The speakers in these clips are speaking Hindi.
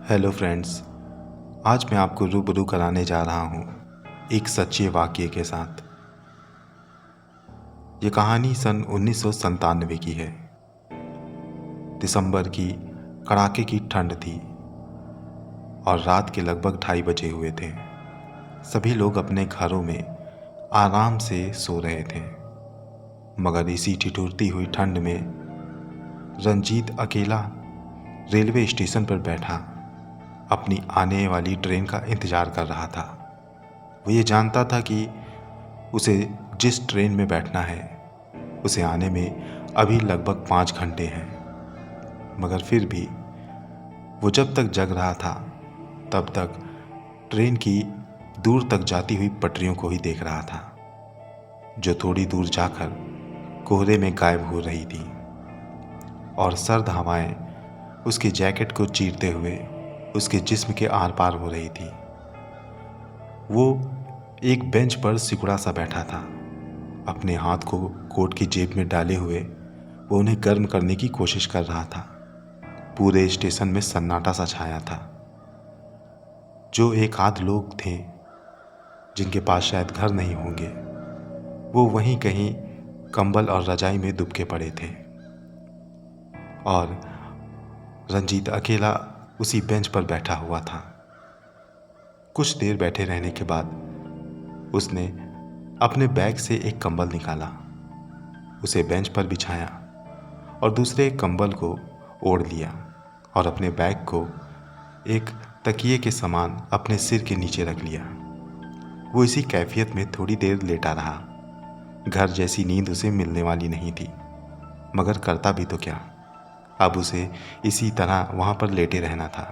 Hello friends. आज मैं आपको रूबरू कराने जा रहा हूँ एक सच्चे वाक़ये के साथ। ये कहानी सन 1997 की है। दिसंबर की कड़ाके की ठंड थी और रात के लगभग 2:30 बजे हुए थे। सभी लोग अपने घरों में आराम से सो रहे थे, मगर इसी ठिठुरती हुई ठंड में रंजीत अकेला रेलवे स्टेशन पर बैठा अपनी आने वाली ट्रेन का इंतज़ार कर रहा था। वो ये जानता था कि उसे जिस ट्रेन में बैठना है उसे आने में अभी लगभग 5 घंटे हैं, मगर फिर भी वो जब तक जग रहा था तब तक ट्रेन की दूर तक जाती हुई पटरियों को ही देख रहा था, जो थोड़ी दूर जाकर कोहरे में गायब हो रही थी और सर्द हवाएं उसके जैकेट को चीरते हुए उसके जिस्म के आर पार हो रही थी। वो एक बेंच पर सिकुड़ा सा बैठा था, अपने हाथ को कोट की जेब में डाले हुए वो उन्हें गर्म करने की कोशिश कर रहा था। पूरे स्टेशन में सन्नाटा सा छाया था। जो एक आध लोग थे जिनके पास शायद घर नहीं होंगे, वो वहीं कहीं कंबल और रजाई में दुबके पड़े थे और रंजीत अकेला उसी बेंच पर बैठा हुआ था। कुछ देर बैठे रहने के बाद उसने अपने बैग से एक कंबल निकाला, उसे बेंच पर बिछाया और दूसरे कंबल को ओढ़ लिया और अपने बैग को एक तकिए के समान अपने सिर के नीचे रख लिया। वो इसी कैफियत में थोड़ी देर लेटा रहा। घर जैसी नींद उसे मिलने वाली नहीं थी, मगर करता भी तो क्या। अब उसे इसी तरह वहाँ पर लेटे रहना था।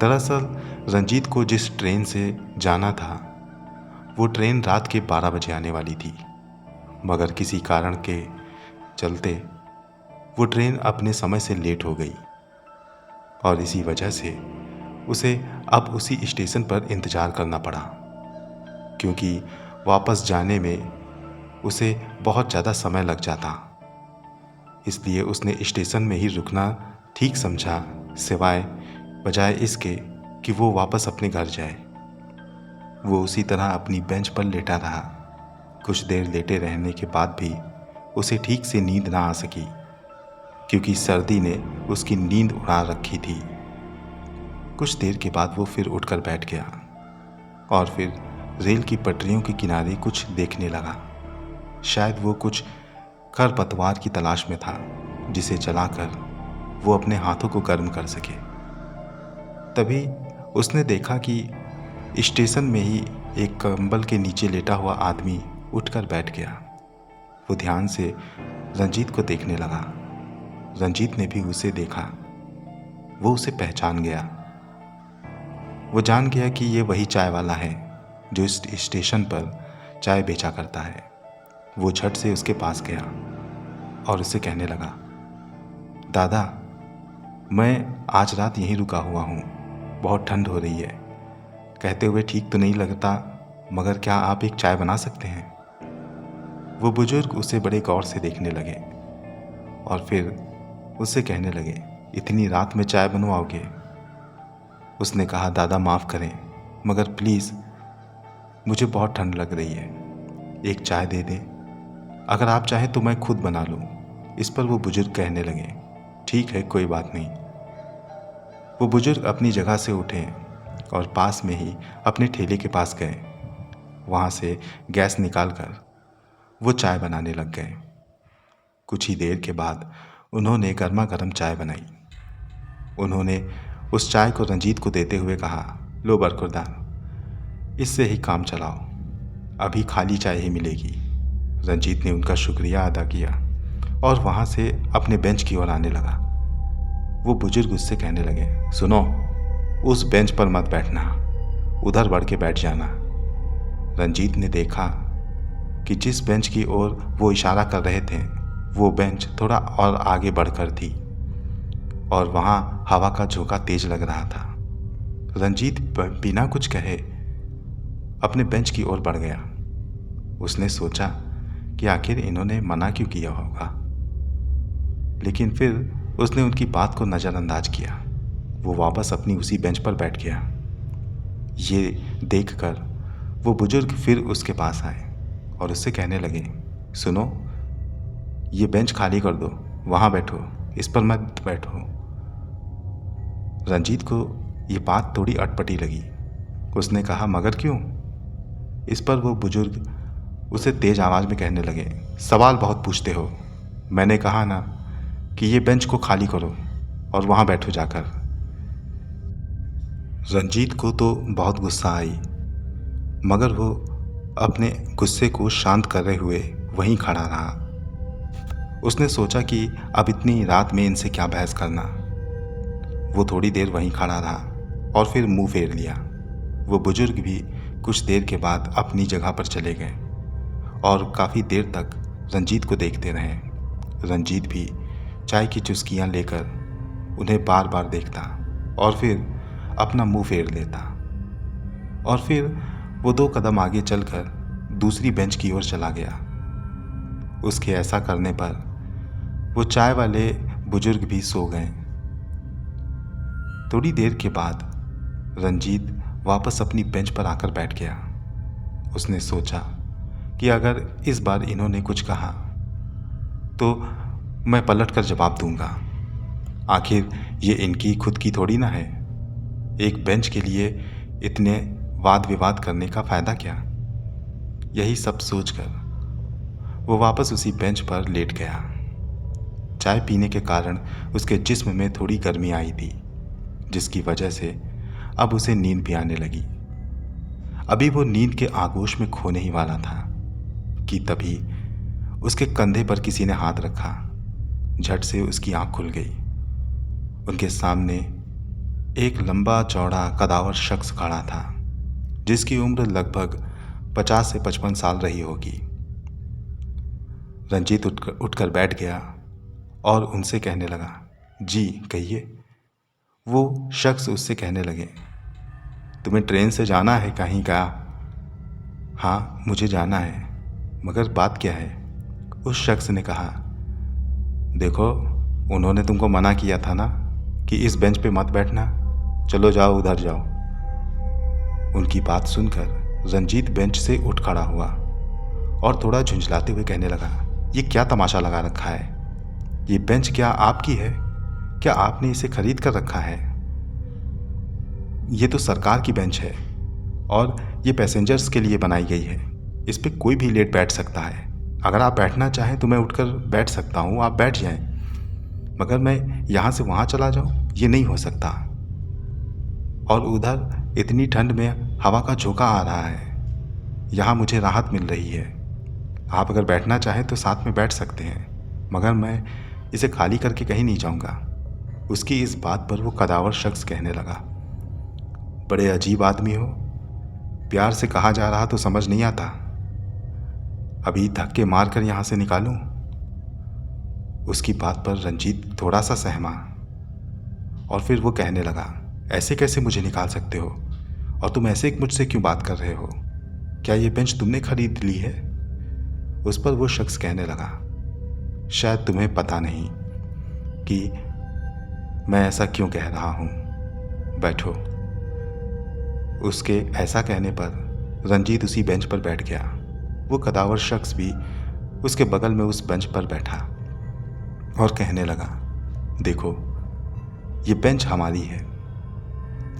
दरअसल रंजीत को जिस ट्रेन से जाना था वो ट्रेन रात के 12 बजे आने वाली थी, मगर किसी कारण के चलते वो ट्रेन अपने समय से लेट हो गई और इसी वजह से उसे अब उसी स्टेशन पर इंतज़ार करना पड़ा, क्योंकि वापस जाने में उसे बहुत ज़्यादा समय लग जाता। इसलिए उसने स्टेशन में ही रुकना ठीक समझा, सिवाय बजाय इसके कि वो वापस अपने घर जाए। वो उसी तरह अपनी बेंच पर लेटा रहा। कुछ देर लेटे रहने के बाद भी उसे ठीक से नींद ना आ सकी, क्योंकि सर्दी ने उसकी नींद उड़ा रखी थी। कुछ देर के बाद वो फिर उठकर बैठ गया और फिर रेल की पटरियों के किनारे कुछ देखने लगा। शायद वो कुछ खरपतवार की तलाश में था जिसे जलाकर वो अपने हाथों को गर्म कर सके। तभी उसने देखा कि स्टेशन में ही एक कंबल के नीचे लेटा हुआ आदमी उठकर बैठ गया। वो ध्यान से रंजीत को देखने लगा। रंजीत ने भी उसे देखा। वो उसे पहचान गया। वो जान गया कि ये वही चाय वाला है जो इस स्टेशन पर चाय बेचा करता है। वो झट से उसके पास गया और उसे कहने लगा, दादा, मैं आज रात यहीं रुका हुआ हूँ, बहुत ठंड हो रही है। कहते हुए ठीक तो नहीं लगता, मगर क्या आप एक चाय बना सकते हैं? वो बुजुर्ग उसे बड़े गौर से देखने लगे और फिर उससे कहने लगे, इतनी रात में चाय बनवाओगे? उसने कहा, दादा माफ़ करें, मगर प्लीज़ मुझे बहुत ठंड लग रही है, एक चाय दे दें। अगर आप चाहें तो मैं खुद बना लूँ। इस पर वो बुजुर्ग कहने लगे, ठीक है, कोई बात नहीं। वो बुजुर्ग अपनी जगह से उठे और पास में ही अपने ठेले के पास गए। वहाँ से गैस निकालकर वो चाय बनाने लग गए। कुछ ही देर के बाद उन्होंने गर्मा गर्म चाय बनाई। उन्होंने उस चाय को रंजीत को देते हुए कहा, लो बरखुरदार, इससे ही काम चलाओ, अभी खाली चाय ही मिलेगी। रंजीत ने उनका शुक्रिया अदा किया और वहाँ से अपने बेंच की ओर आने लगा। वो बुजुर्ग उससे कहने लगे, सुनो, उस बेंच पर मत बैठना, उधर बढ़ के बैठ जाना। रंजीत ने देखा कि जिस बेंच की ओर वो इशारा कर रहे थे वो बेंच थोड़ा और आगे बढ़कर थी और वहाँ हवा का झोंका तेज लग रहा था। रंजीत बिना कुछ कहे अपने बेंच की ओर बढ़ गया। उसने सोचा कि आखिर इन्होंने मना क्यों किया होगा, लेकिन फिर उसने उनकी बात को नज़रअंदाज किया। वो वापस अपनी उसी बेंच पर बैठ गया। ये देखकर वो बुजुर्ग फिर उसके पास आए और उससे कहने लगे, सुनो, ये बेंच खाली कर दो, वहाँ बैठो, इस पर मत बैठो। रंजीत को ये बात थोड़ी अटपटी लगी। उसने कहा, मगर क्यों? इस पर वो बुजुर्ग उसे तेज आवाज़ में कहने लगे, सवाल बहुत पूछते हो। मैंने कहा ना कि ये बेंच को खाली करो और वहाँ बैठो जाकर। रंजीत को तो बहुत गुस्सा आई, मगर वो अपने गुस्से को शांत करे हुए वहीं खड़ा रहा। उसने सोचा कि अब इतनी रात में इनसे क्या बहस करना। वो थोड़ी देर वहीं खड़ा रहा और फिर मुंह फेर लिया। वो बुजुर्ग भी कुछ देर के बाद अपनी जगह पर चले गए और काफ़ी देर तक रंजीत को देखते रहे। रंजीत भी चाय की चुस्कियां लेकर उन्हें बार बार देखता और फिर अपना मुंह फेर लेता, और फिर वो 2 कदम आगे चलकर दूसरी बेंच की ओर चला गया। उसके ऐसा करने पर वो चाय वाले बुजुर्ग भी सो गए। थोड़ी देर के बाद रंजीत वापस अपनी बेंच पर आकर बैठ गया। उसने सोचा कि अगर इस बार इन्होंने कुछ कहा तो मैं पलटकर जवाब दूंगा। आखिर ये इनकी खुद की थोड़ी ना है। एक बेंच के लिए इतने वाद विवाद करने का फ़ायदा क्या? यही सब सोचकर वो वापस उसी बेंच पर लेट गया। चाय पीने के कारण उसके जिस्म में थोड़ी गर्मी आई थी, जिसकी वजह से अब उसे नींद भी आने लगी। अभी वो नींद के आगोश में खोने ही वाला था कि तभी उसके कंधे पर किसी ने हाथ रखा। झट से उसकी आंख खुल गई। उनके सामने एक लंबा चौड़ा कदावर शख्स खड़ा था, जिसकी उम्र लगभग 50 से 55 साल रही होगी। रंजीत उठकर बैठ गया और उनसे कहने लगा, जी कहिए। वो शख्स उससे कहने लगे, तुम्हें ट्रेन से जाना है कहीं का? हाँ मुझे जाना है, मगर बात क्या है? उस शख्स ने कहा, देखो उन्होंने तुमको मना किया था ना कि इस बेंच पे मत बैठना, चलो जाओ उधर जाओ। उनकी बात सुनकर रंजीत बेंच से उठ खड़ा हुआ और थोड़ा झुंझलाते हुए कहने लगा, ये क्या तमाशा लगा रखा है? ये बेंच क्या आपकी है? क्या आपने इसे खरीद कर रखा है? ये तो सरकार की बेंच है और ये पैसेंजर्स के लिए बनाई गई है। इस पे कोई भी लेट बैठ सकता है। अगर आप बैठना चाहें तो मैं उठकर बैठ सकता हूँ, आप बैठ जाएं, मगर मैं यहाँ से वहाँ चला जाऊँ, ये नहीं हो सकता। और उधर इतनी ठंड में हवा का झोंका आ रहा है, यहाँ मुझे राहत मिल रही है। आप अगर बैठना चाहें तो साथ में बैठ सकते हैं, मगर मैं इसे खाली करके कहीं नहीं जाऊँगा। उसकी इस बात पर वो कदावर शख्स कहने लगा, बड़े अजीब आदमी हो, प्यार से कहा जा रहा तो समझ नहीं आता, अभी धक्के मार कर यहाँ से निकालूं? उसकी बात पर रंजीत थोड़ा सा सहमा और फिर वो कहने लगा, ऐसे कैसे मुझे निकाल सकते हो? और तुम ऐसे मुझसे क्यों बात कर रहे हो? क्या ये बेंच तुमने खरीद ली है? उस पर वो शख्स कहने लगा, शायद तुम्हें पता नहीं कि मैं ऐसा क्यों कह रहा हूँ, बैठो। उसके ऐसा कहने पर रंजीत उसी बेंच पर बैठ गया। वो कदावर शख्स भी उसके बगल में उस बेंच पर बैठा और कहने लगा, देखो ये बेंच हमारी है,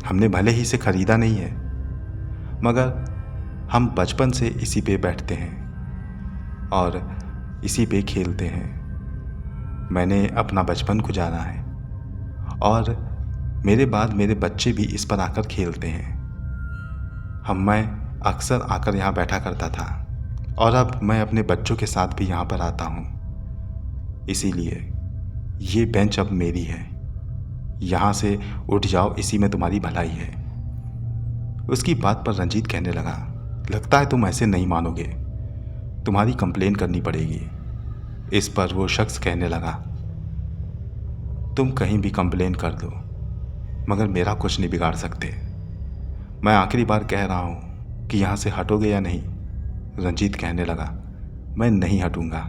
हमने भले ही इसे खरीदा नहीं है, मगर हम बचपन से इसी पे बैठते हैं और इसी पे खेलते हैं। मैंने अपना बचपन गुजारा है और मेरे बाद मेरे बच्चे भी इस पर आकर खेलते हैं। मैं अक्सर आकर यहाँ बैठा करता था और अब मैं अपने बच्चों के साथ भी यहाँ पर आता हूँ। इसीलिए ये बेंच अब मेरी है, यहाँ से उठ जाओ, इसी में तुम्हारी भलाई है। उसकी बात पर रंजीत कहने लगा, लगता है तुम ऐसे नहीं मानोगे, तुम्हारी कंप्लेन करनी पड़ेगी। इस पर वो शख्स कहने लगा, तुम कहीं भी कंप्लेन कर दो, मगर मेरा कुछ नहीं बिगाड़ सकते। मैं आखिरी बार कह रहा हूँ कि यहाँ से हटोगे या नहीं? रंजीत कहने लगा, मैं नहीं हटूंगा,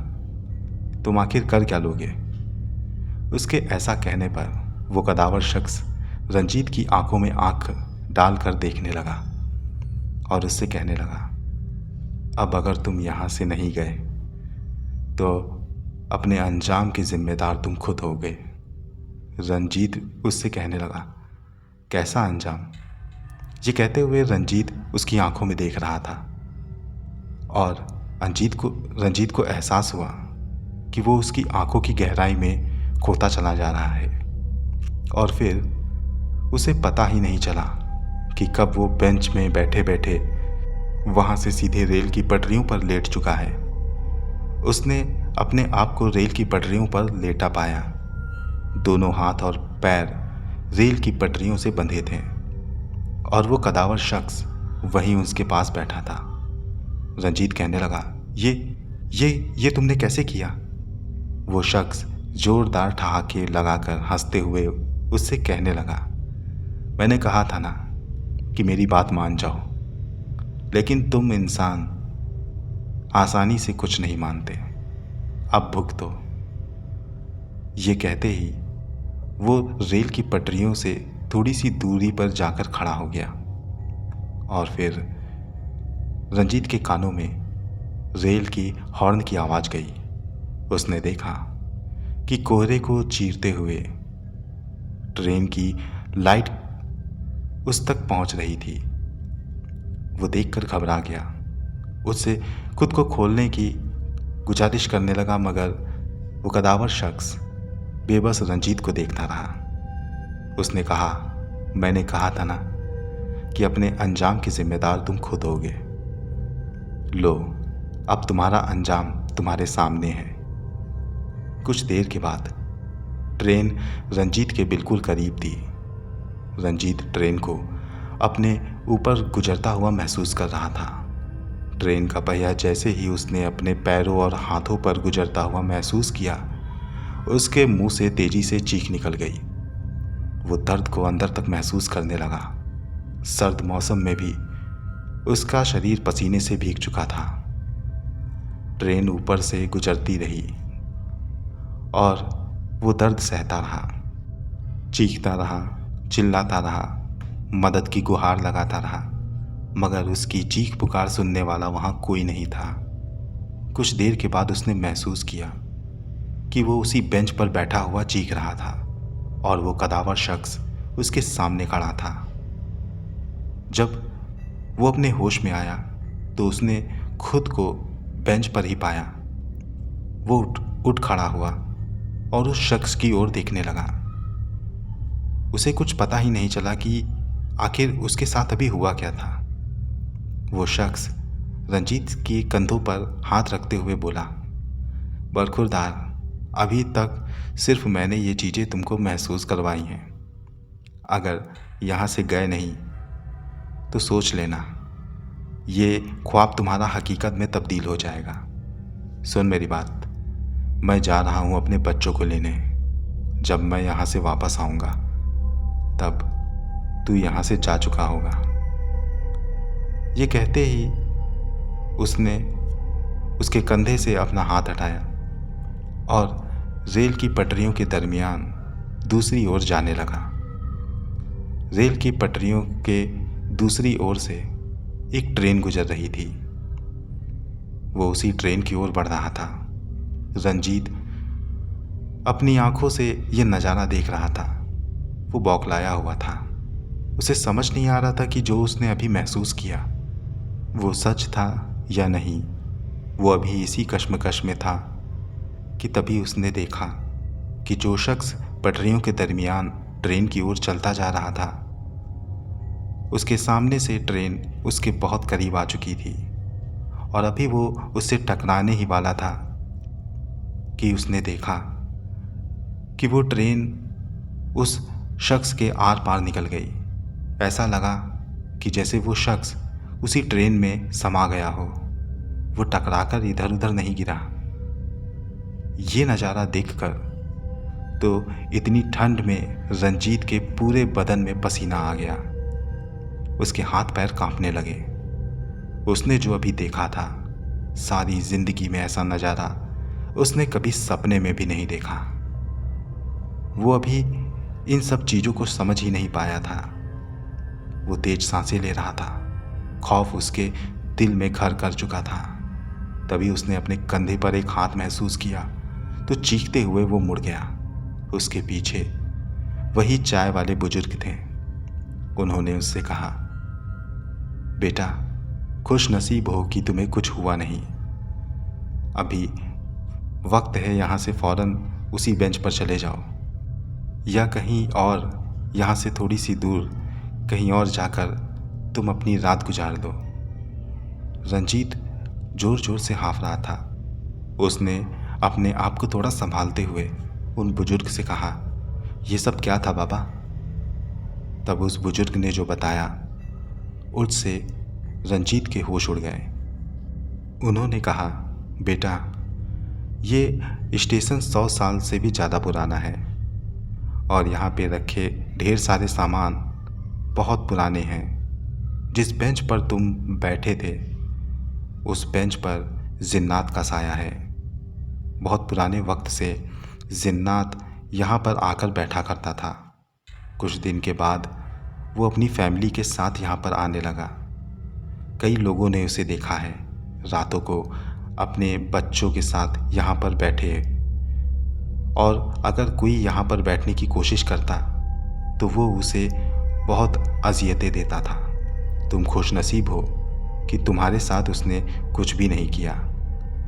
तुम आखिर कर क्या लोगे? उसके ऐसा कहने पर वो कदावर शख्स रंजीत की आंखों में आंख डालकर देखने लगा और उससे कहने लगा, अब अगर तुम यहाँ से नहीं गए तो अपने अंजाम के जिम्मेदार तुम खुद होगे। रंजीत उससे कहने लगा, कैसा अंजाम? ये कहते हुए रंजीत उसकी आंखों में देख रहा था और रंजीत को एहसास हुआ कि वो उसकी आंखों की गहराई में खोता चला जा रहा है और फिर उसे पता ही नहीं चला कि कब वो बेंच में बैठे बैठे वहाँ से सीधे रेल की पटरियों पर लेट चुका है। उसने अपने आप को रेल की पटरियों पर लेटा पाया। दोनों हाथ और पैर रेल की पटरियों से बंधे थे और वो कदावर शख्स वहीं उसके पास बैठा था। रंजीत कहने लगा, ये तुमने कैसे किया? वो शख्स जोरदार ठहाके लगाकर हंसते हुए उससे कहने लगा, मैंने कहा था ना कि मेरी बात मान जाओ, लेकिन तुम इंसान आसानी से कुछ नहीं मानते। अब भुगतो। ये कहते ही वो रेल की पटरियों से थोड़ी सी दूरी पर जाकर खड़ा हो गया और फिर रंजीत के कानों में रेल की हॉर्न की आवाज़ गई। उसने देखा कि कोहरे को चीरते हुए ट्रेन की लाइट उस तक पहुंच रही थी। वो देखकर घबरा गया। उससे खुद को खोलने की गुजारिश करने लगा, मगर वो कदावर शख्स बेबस रंजीत को देखता रहा। उसने कहा, मैंने कहा था ना कि अपने अंजाम के जिम्मेदार तुम खुद होगे। लो, अब तुम्हारा अंजाम तुम्हारे सामने है। कुछ देर के बाद ट्रेन रंजीत के बिल्कुल करीब थी। रंजीत ट्रेन को अपने ऊपर गुजरता हुआ महसूस कर रहा था। ट्रेन का पहिया जैसे ही उसने अपने पैरों और हाथों पर गुजरता हुआ महसूस किया, उसके मुंह से तेजी से चीख निकल गई। वो दर्द को अंदर तक महसूस करने लगा। सर्द मौसम में भी उसका शरीर पसीने से भीग चुका था। ट्रेन ऊपर से गुजरती रही और वो दर्द सहता रहा, चीखता रहा, चिल्लाता रहा, मदद की गुहार लगाता रहा, मगर उसकी चीख पुकार सुनने वाला वहाँ कोई नहीं था। कुछ देर के बाद उसने महसूस किया कि वो उसी बेंच पर बैठा हुआ चीख रहा था और वो कदावर शख्स उसके सामने खड़ा था। जब वो अपने होश में आया तो उसने खुद को बेंच पर ही पाया। वो उठ खड़ा हुआ और उस शख्स की ओर देखने लगा। उसे कुछ पता ही नहीं चला कि आखिर उसके साथ अभी हुआ क्या था। वो शख्स रंजीत के कंधों पर हाथ रखते हुए बोला, बरखुरदार, अभी तक सिर्फ मैंने ये चीज़ें तुमको महसूस करवाई हैं। अगर यहाँ से गए नहीं तो सोच लेना ये ख्वाब तुम्हारा हकीकत में तब्दील हो जाएगा। सुन मेरी बात, मैं जा रहा हूँ अपने बच्चों को लेने। जब मैं यहाँ से वापस आऊँगा तब तू यहाँ से जा चुका होगा। ये कहते ही उसने उसके कंधे से अपना हाथ हटाया और रेल की पटरियों के दरमियान दूसरी ओर जाने लगा। रेल की पटरियों के दूसरी ओर से एक ट्रेन गुजर रही थी। वो उसी ट्रेन की ओर बढ़ रहा था। रंजीत अपनी आंखों से ये नज़ारा देख रहा था। वो बौखलाया हुआ था। उसे समझ नहीं आ रहा था कि जो उसने अभी महसूस किया वो सच था या नहीं। वो अभी इसी कश्मकश में था कि तभी उसने देखा कि जो शख्स पटरियों के दरमियान ट्रेन की ओर चलता जा रहा था, उसके सामने से ट्रेन उसके बहुत करीब आ चुकी थी और अभी वो उससे टकराने ही वाला था कि उसने देखा कि वो ट्रेन उस शख्स के आर पार निकल गई। ऐसा लगा कि जैसे वो शख्स उसी ट्रेन में समा गया हो। वो टकराकर इधर उधर नहीं गिरा। ये नज़ारा देखकर तो इतनी ठंड में रंजीत के पूरे बदन में पसीना आ गया। उसके हाथ पैर कांपने लगे। उसने जो अभी देखा था, सारी जिंदगी में ऐसा नज़ारा उसने कभी सपने में भी नहीं देखा। वो अभी इन सब चीज़ों को समझ ही नहीं पाया था। वो तेज सांसें ले रहा था। खौफ उसके दिल में घर कर चुका था। तभी उसने अपने कंधे पर एक हाथ महसूस किया तो चीखते हुए वो मुड़ गया। उसके पीछे वही चाय वाले बुजुर्ग थे। उन्होंने उससे कहा, बेटा, खुश नसीब हो कि तुम्हें कुछ हुआ नहीं। अभी वक्त है, यहाँ से फौरन उसी बेंच पर चले जाओ, या कहीं और, यहाँ से थोड़ी सी दूर कहीं और जाकर तुम अपनी रात गुजार दो। रंजीत जोर जोर से हाँफ रहा था। उसने अपने आप को थोड़ा संभालते हुए उन बुजुर्ग से कहा, ये सब क्या था बाबा? तब उस बुजुर्ग ने जो बताया उससे रंजीत के होश उड़ गए। उन्होंने कहा, बेटा, ये स्टेशन 100 साल से भी ज़्यादा पुराना है और यहाँ पे रखे ढेर सारे सामान बहुत पुराने हैं। जिस बेंच पर तुम बैठे थे उस बेंच पर जिन्नात का साया है। बहुत पुराने वक्त से जिन्नात यहाँ पर आकर बैठा करता था। कुछ दिन के बाद वो अपनी फैमिली के साथ यहाँ पर आने लगा। कई लोगों ने उसे देखा है रातों को अपने बच्चों के साथ यहाँ पर बैठे, और अगर कोई यहाँ पर बैठने की कोशिश करता तो वो उसे बहुत अजियतें देता था। तुम खुशनसीब हो कि तुम्हारे साथ उसने कुछ भी नहीं किया।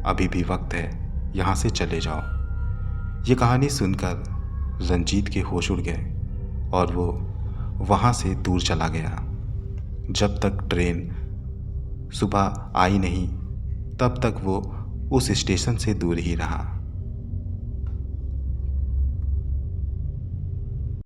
अभी भी वक्त है, यहाँ से चले जाओ। ये कहानी सुनकर रंजीत के होश उड़ गए और वो वहाँ से दूर चला गया। जब तक ट्रेन सुबह आई नहीं तब तक वो उस स्टेशन से दूर ही रहा।